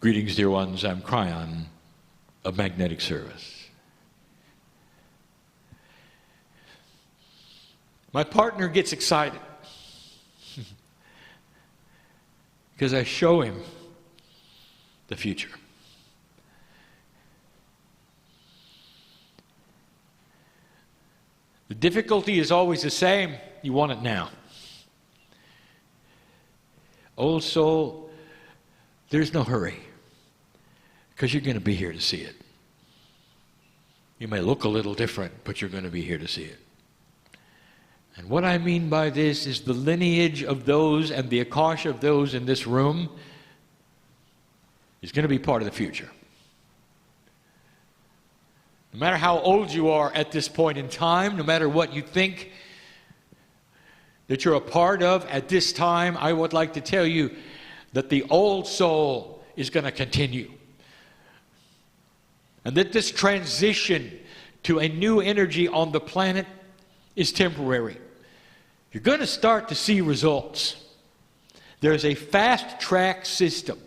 Greetings, dear ones. I'm Kryon of Magnetic Service. My partner gets excited because I show him the future. The difficulty is always the same. You want it now. Old soul, there's no hurry, because you're going to be here to see it. You may look a little different, but you're going to be here to see it. And what I mean by this is the lineage of those and the Akasha of those in this room is going to be part of the future. No matter how old you are at this point in time, no matter what you think that you're a part of at this time, I would like to tell you that the old soul is going to continue. And that this transition to a new energy on the planet is temporary. You're going to start to see results. There's a fast track system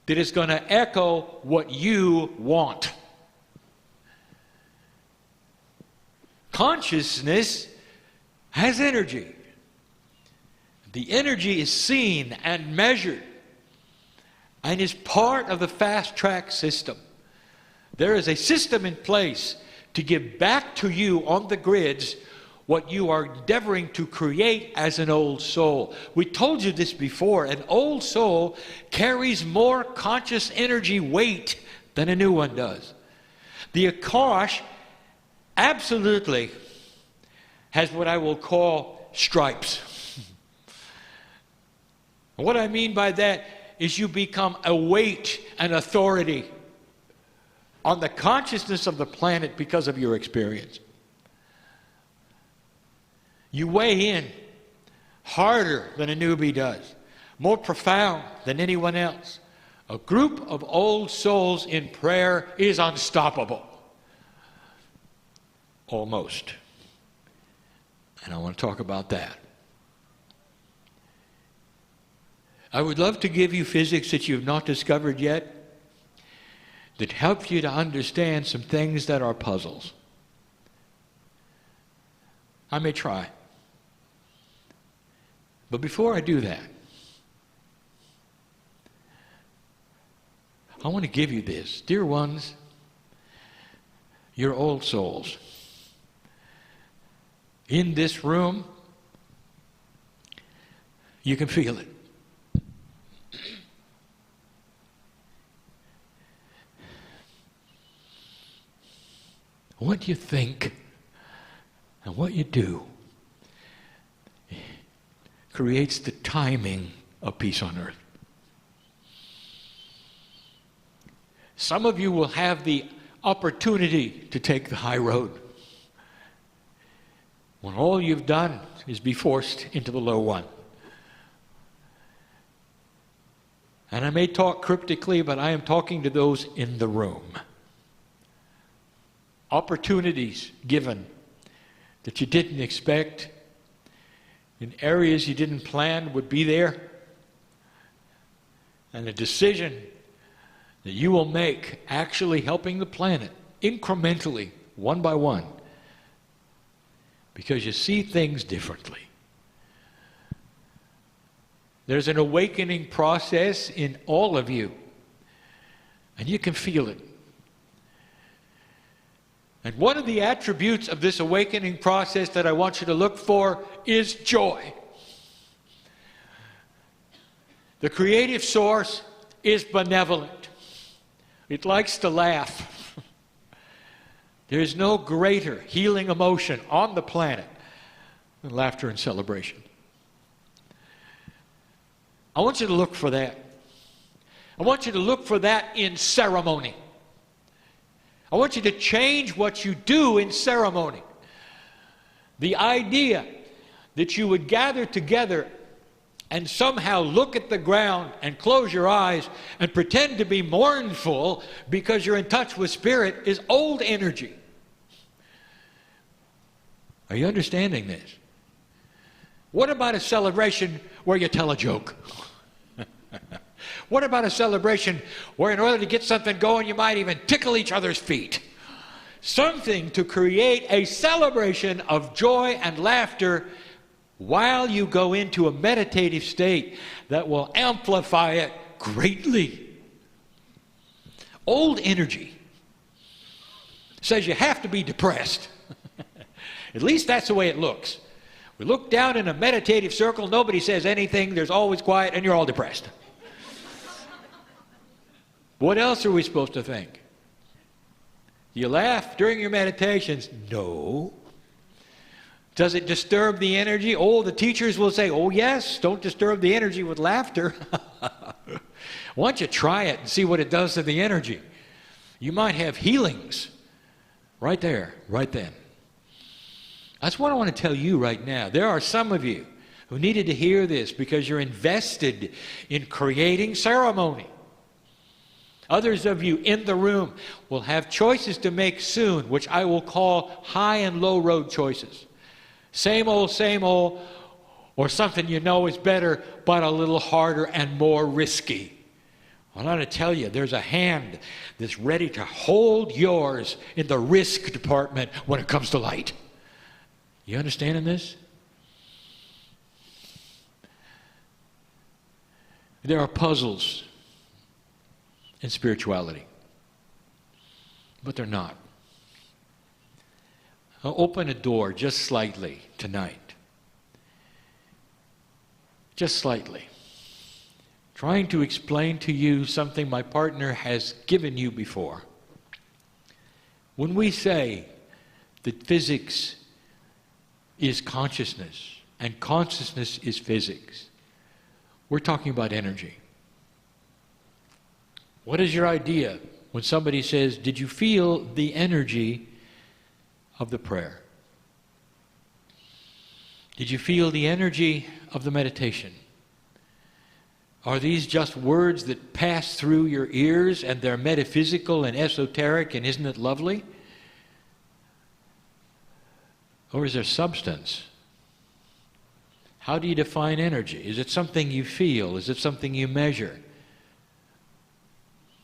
that is going to echo what you want. Consciousness has energy. The energy is seen and measured and is part of the fast track system. There is a system in place to give back to you on the grids what you are endeavoring to create as an old soul. We told you this before. An old soul carries more conscious energy weight than a new one does. The Akash absolutely has what I will call stripes. What I mean by that is you become a weight and authority on the consciousness of the planet because of your experience. You weigh in harder than a newbie does, more profound than anyone else. A group of old souls in prayer is unstoppable. Almost. And I want to talk about that. I would love to give you physics that you've not discovered yet that help you to understand some things that are puzzles. I may try. But before I do that, I want to give you this. Dear ones, you're old souls. In this room, you can feel it. What you think and what you do creates the timing of peace on earth. Some of you will have the opportunity to take the high road when all you've done is be forced into the low one. And I may talk cryptically, but I am talking to those in the room. Opportunities given that you didn't expect, in areas you didn't plan would be there, and a decision that you will make actually helping the planet incrementally, one by one, because you see things differently. There's an awakening process in all of you, and you can feel it. And one of the attributes of this awakening process that I want you to look for is joy. The creative source is benevolent. It likes to laugh. There is no greater healing emotion on the planet than laughter and celebration. I want you to look for that. I want you to look for that in ceremony. I want you to change what you do in ceremony. The idea that you would gather together and somehow look at the ground and close your eyes and pretend to be mournful because you're in touch with spirit is old energy. Are you understanding this? What about a celebration where you tell a joke? What about a celebration where in order to get something going, you might even tickle each other's feet? Something to create a celebration of joy and laughter while you go into a meditative state that will amplify it greatly. Old energy says you have to be depressed. At least that's the way it looks. We look down in a meditative circle, nobody says anything, there's always quiet, and you're all depressed. What else are we supposed to think? Do you laugh during your meditations? No. Does it disturb the energy? Oh, the teachers will say, oh yes, don't disturb the energy with laughter. Why don't you try it and see what it does to the energy? You might have healings right there, right then. That's what I want to tell you right now. There are some of you who needed to hear this because you're invested in creating ceremony. Others of you in the room will have choices to make soon, which I will call high and low road choices. Same old, or something you know is better, but a little harder and more risky. I want to tell you, there's a hand that's ready to hold yours in the risk department when it comes to light. You understanding this? There are puzzles in spirituality, but they're not. I'll open a door just slightly tonight. Just slightly. Trying to explain to you something my partner has given you before. When we say that physics is consciousness and consciousness is physics, we're talking about energy. What is your idea when somebody says, did you feel the energy of the prayer? Did you feel the energy of the meditation? Are these just words that pass through your ears and they're metaphysical and esoteric and isn't it lovely? Or is there substance? How do you define energy? Is it something you feel? Is it something you measure?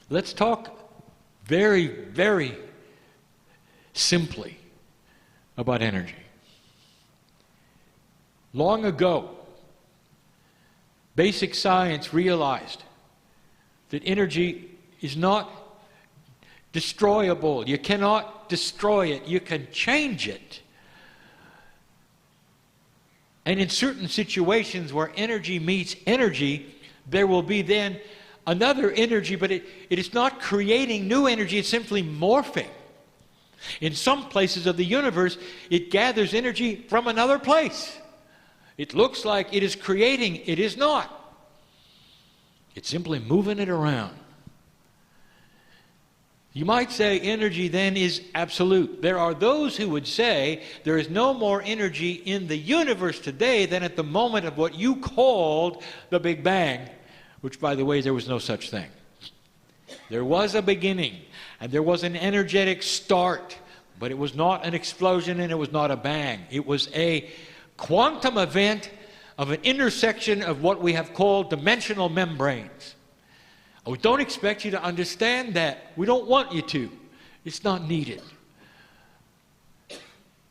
Let's talk very, very simply about energy. Long ago, basic science realized that energy is not destroyable. You cannot destroy it. You can change it. And in certain situations where energy meets energy, there will be then another energy, but it is not creating new energy, it's simply morphing. In some places of the universe, it gathers energy from another place. It looks like it is creating, it is not. It's simply moving it around. You might say energy then is absolute. There are those who would say there is no more energy in the universe today than at the moment of what you called the Big Bang, which, by the way, there was no such thing. There was a beginning, and there was an energetic start, but it was not an explosion and it was not a bang. It was a quantum event of an intersection of what we have called dimensional membranes. We don't expect you to understand that. We don't want you to. It's not needed.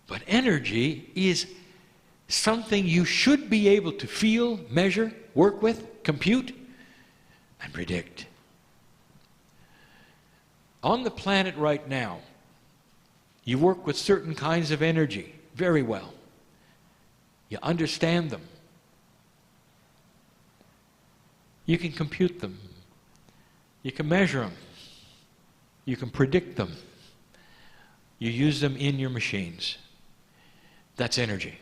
But energy is something you should be able to feel, measure, work with, compute, and predict. On the planet right now, you work with certain kinds of energy very well. You understand them. You can compute them. You can measure them. You can predict them. You use them in your machines. That's energy.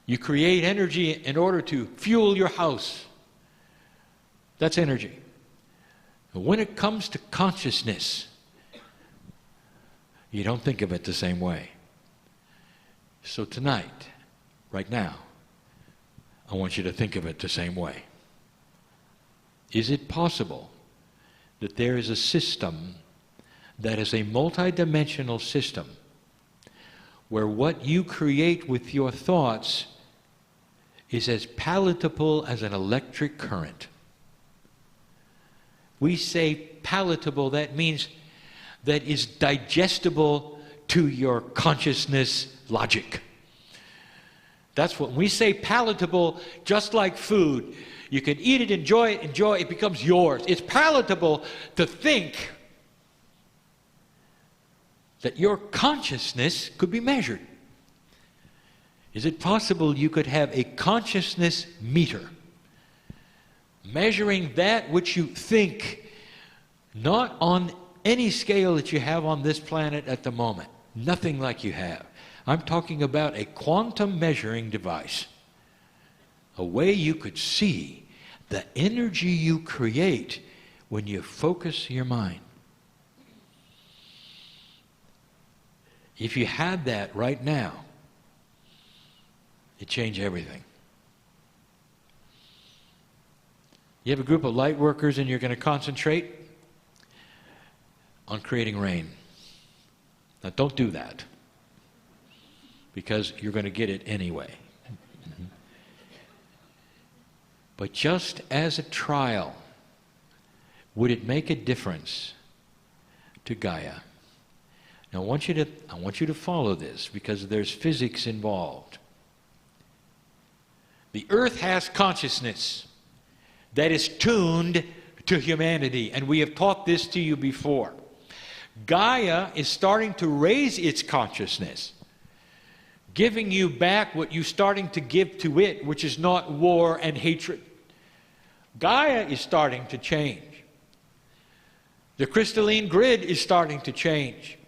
You create energy in order to fuel your house. That's energy. But when it comes to consciousness, you don't think of it the same way. So tonight, right now, I want you to think of it the same way. Is it possible that there is a system that is a multidimensional system where what you create with your thoughts is as palatable as an electric current? we say palatable, that means that is digestible to your consciousness logic. That's what we say palatable, just like food. You can eat it, enjoy it becomes yours. It's palatable to think that your consciousness could be measured. Is it possible you could have a consciousness meter measuring that which you think, not on any scale that you have on this planet at the moment, nothing like you have. I'm talking about a quantum measuring device, a way you could see the energy you create when you focus your mind. If you had that right now, it'd change everything. You have a group of light workers and you're going to concentrate on creating rain. Now don't do that, because you're going to get it anyway. But just as a trial, would it make a difference to Gaia? Now I want you to follow this, because there's physics involved. The earth has consciousness that is tuned to humanity, and we have taught this to you before. Gaia is starting to raise its consciousness, giving you back what you're starting to give to it, which is not war and hatred. Gaia is starting to change. The crystalline grid is starting to change,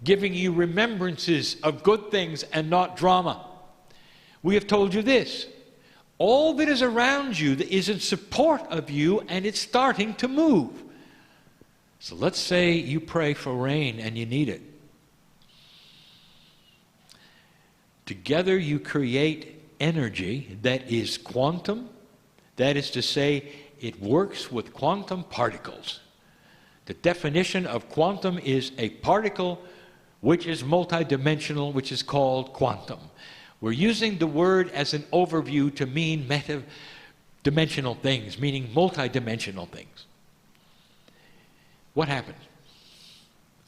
giving you remembrances of good things and not drama. We have told you this. All that is around you that is in support of you, and it's starting to move. So let's say you pray for rain and you need it. Together you create energy that is quantum. That is to say, it works with quantum particles. The definition of quantum is a particle which is multidimensional, which is called quantum. We're using the word as an overview to mean meta-dimensional things, meaning multidimensional things. What happens?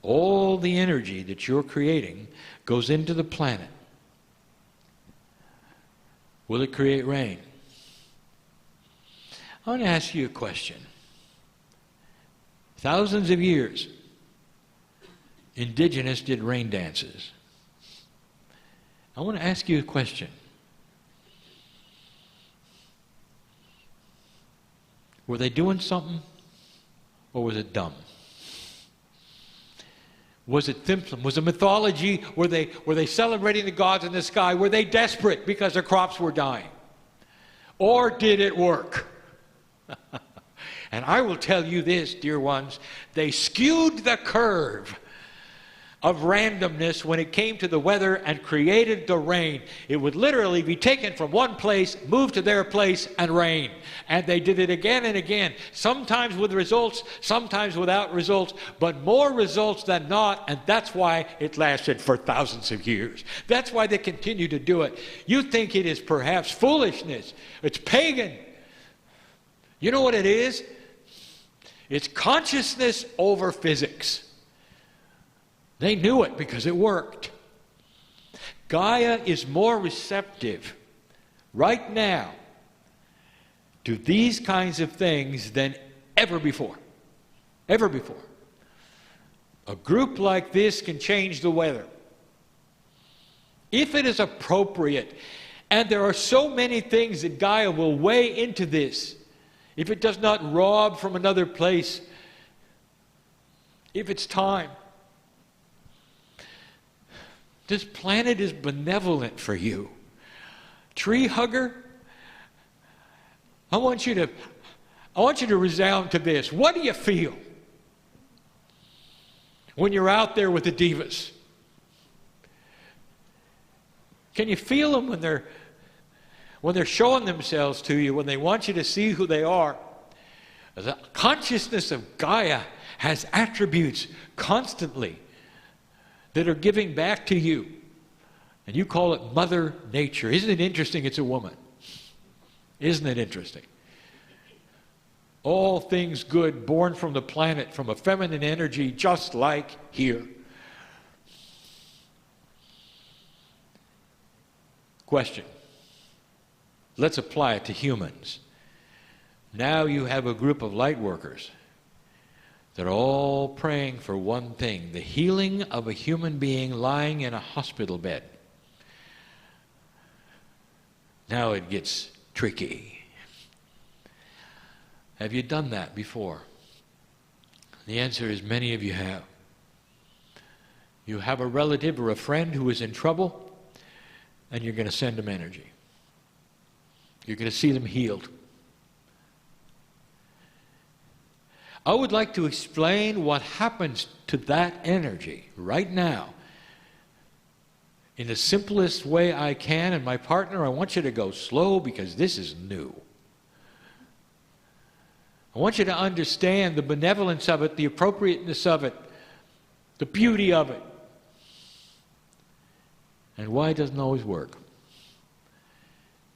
All the energy that you're creating goes into the planet. Will it create rain? I want to ask you a question. Thousands of years, indigenous did rain dances. I want to ask you a question. Were they doing something, or was it dumb? Was it simple? Was it mythology? Were they celebrating the gods in the sky? Were they desperate because their crops were dying? Or did it work? And I will tell you this, dear ones, they skewed the curve of randomness when it came to the weather and created the rain. It would literally be taken from one place, moved to their place, and rain. And they did it again and again, sometimes with results, sometimes without results, but more results than not, and that's why it lasted for thousands of years. That's why they continue to do it. You think it is perhaps foolishness. It's pagan. You know what it is? It's consciousness over physics. They knew it because it worked. Gaia is more receptive right now to these kinds of things than ever before. Ever before. A group like this can change the weather if it is appropriate. And there are so many things that Gaia will weigh into this. If it does not rob from another place, if it's time. This planet is benevolent for you. Tree hugger, I want you to resound to this. What do you feel when you're out there with the divas? Can you feel them when they're showing themselves to you, when they want you to see who they are? The consciousness of Gaia has attributes constantly that are giving back to you. And you call it Mother Nature. Isn't it interesting it's a woman? Isn't it interesting? All things good born from the planet, from a feminine energy, just like here. Question. Let's apply it to humans. Now you have a group of light workers that are all praying for one thing, the healing of a human being lying in a hospital bed. Now it gets tricky. Have you done that before? The answer is many of you have. You have a relative or a friend who is in trouble, and you're going to send them energy. You're going to see them healed. I would like to explain what happens to that energy right now in the simplest way I can. And my partner, I want you to go slow because this is new. I want you to understand the benevolence of it, the appropriateness of it, the beauty of it, and why it doesn't always work.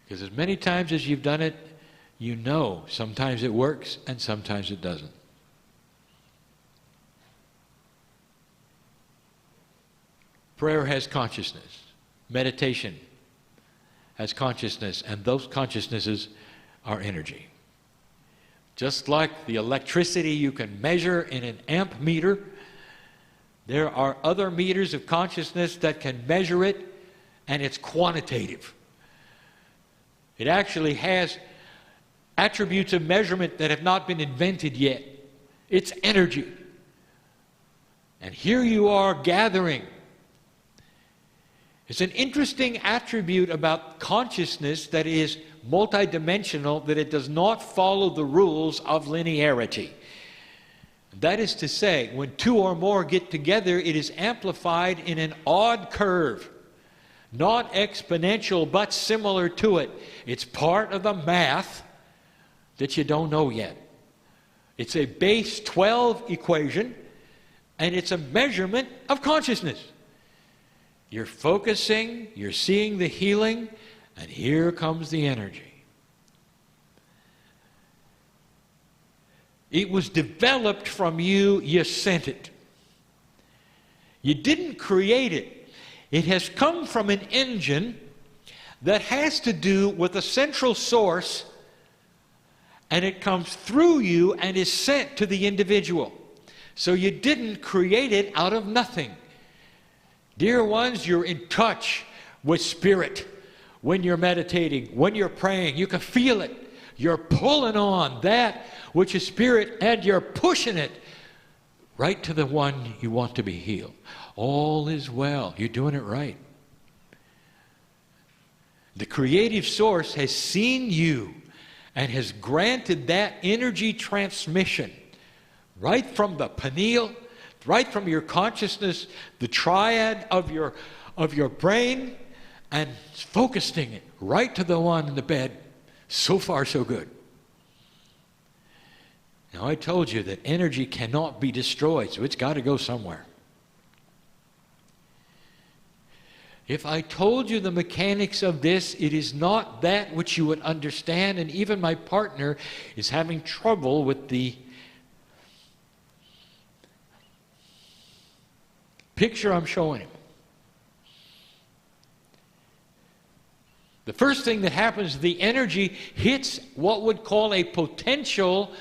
Because as many times as you've done it, you know sometimes it works and sometimes it doesn't. Prayer has consciousness. Meditation has consciousness, and those consciousnesses are energy. Just like the electricity you can measure in an amp meter, there are other meters of consciousness that can measure it, and it's quantitative. It actually has attributes of measurement that have not been invented yet. It's energy. And here you are gathering. It's an interesting attribute about consciousness that is multidimensional, that it does not follow the rules of linearity. That is to say, when two or more get together, it is amplified in an odd curve. Not exponential, but similar to it. It's part of the math that you don't know yet. It's a base 12 equation, and it's a measurement of consciousness. You're focusing, you're seeing the healing, and here comes the energy. It was developed from you, you sent it. You didn't create it. It has come from an engine that has to do with a central source, and it comes through you and is sent to the individual. So you didn't create it out of nothing. Dear ones, you're in touch with spirit when you're meditating, when you're praying. You can feel it. You're pulling on that which is spirit, and you're pushing it right to the one you want to be healed. All is well. You're doing it right. The creative source has seen you and has granted that energy transmission right from the pineal, right from your consciousness, the triad of your brain, and focusing it right to the one in the bed. So far, so good. Now, I told you that energy cannot be destroyed, so it's got to go somewhere. If I told you the mechanics of this, it is not that which you would understand, and even my partner is having trouble with the picture I'm showing him. The first thing that happens, the energy hits what would call a potential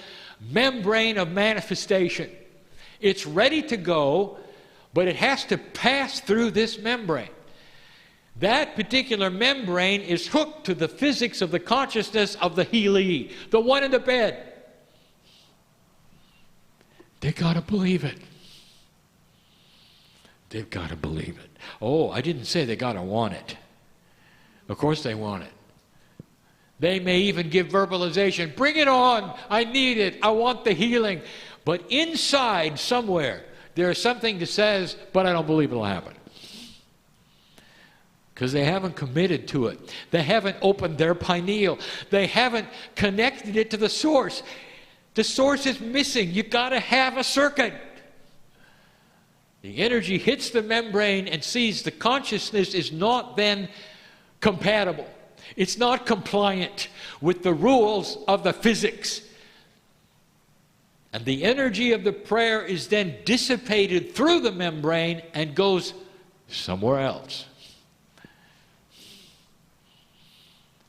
membrane of manifestation. It's ready to go, but it has to pass through this membrane. That particular membrane is hooked to the physics of the consciousness of the healee, the one in the bed. They got to believe it. They've got to believe it. Oh, I didn't say they got to want it. Of course they want it. They may even give verbalization. Bring it on. I need it. I want the healing. But inside somewhere, there is something that says, but I don't believe it'll happen. Because they haven't committed to it. They haven't opened their pineal. They haven't connected it to the source. The source is missing. You've got to have a circuit. The energy hits the membrane and sees the consciousness is not then compatible. It's not compliant with the rules of the physics. And the energy of the prayer is then dissipated through the membrane and goes somewhere else.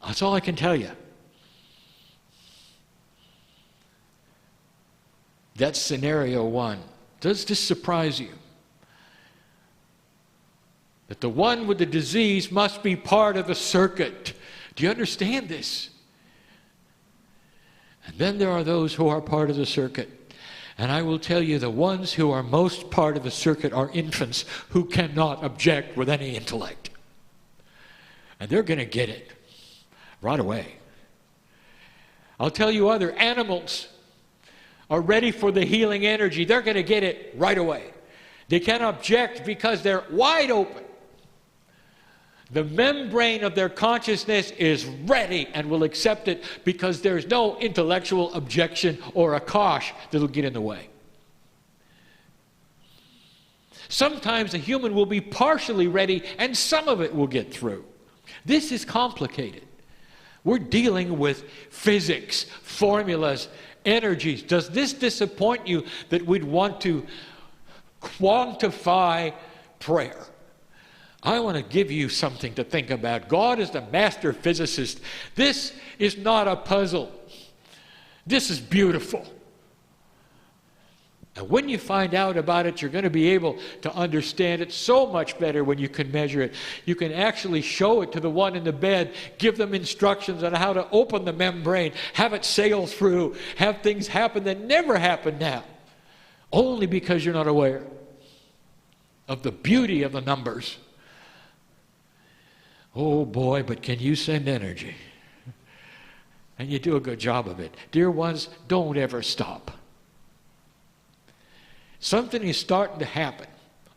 That's all I can tell you. That's scenario one. Does this surprise you? That the one with the disease must be part of the circuit. Do you understand this? And then there are those who are part of the circuit. And I will tell you, the ones who are most part of the circuit are infants who cannot object with any intellect. And they're going to get it right away. I'll tell you, other animals are ready for the healing energy. They're going to get it right away. They can't object because they're wide open. The membrane of their consciousness is ready and will accept it because there's no intellectual objection or a kosh that'll get in the way. Sometimes a human will be partially ready and some of it will get through. This is complicated. We're dealing with physics, formulas, energies. Does this disappoint you that we'd want to quantify prayer? I want to give you something to think about. God is the master physicist. This is not a puzzle. This is beautiful. And when you find out about it, you're going to be able to understand it so much better when you can measure it. You can actually show it to the one in the bed, give them instructions on how to open the membrane, have it sail through, have things happen that never happen now, only because you're not aware of the beauty of the numbers. Oh boy, but can you send energy? And you do a good job of it. Dear ones, don't ever stop. Something is starting to happen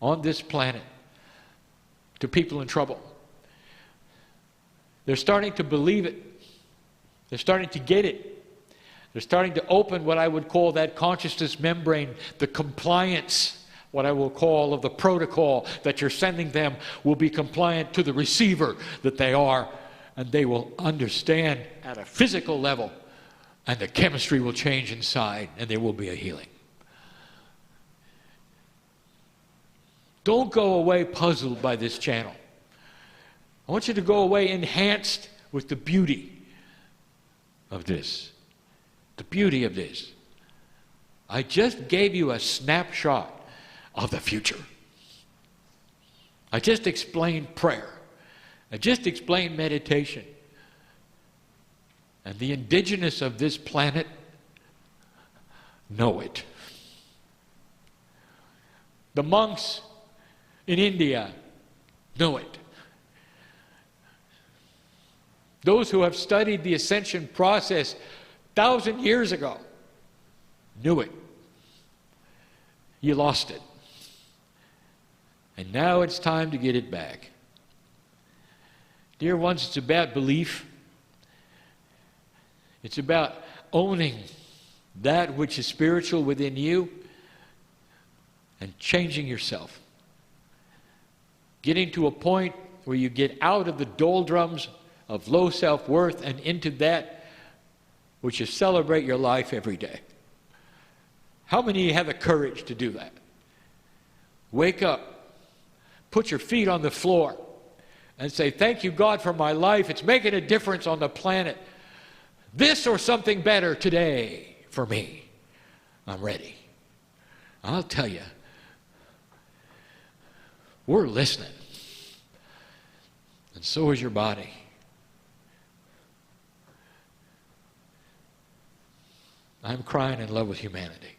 on this planet to people in trouble. They're starting to believe it. They're starting to get it. They're starting to open what I would call that consciousness membrane, the compliance, what I will call of the protocol that you're sending them will be compliant to the receiver that they are, and they will understand at a physical level, and the chemistry will change inside, and there will be a healing. Don't go away puzzled by this channel. I want you to go away enhanced with the beauty of this. The beauty of this. I just gave you a snapshot of the future. I just explained prayer. I just explained meditation. And the indigenous of this planet know it. The monks in India know it. Those who have studied the ascension process 1,000 years ago knew it. You lost it. And now it's time to get it back. Dear ones, it's about belief. It's about owning that which is spiritual within you and changing yourself. Getting to a point where you get out of the doldrums of low self-worth and into that which is celebrate your life every day. How many of you have the courage to do that? Wake up. Put your feet on the floor and say, thank you, God, for my life. It's making a difference on the planet. This or something better today for me. I'm ready. I'll tell you, we're listening. And so is your body. I'm crying in love with humanity.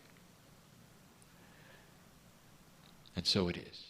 And so it is.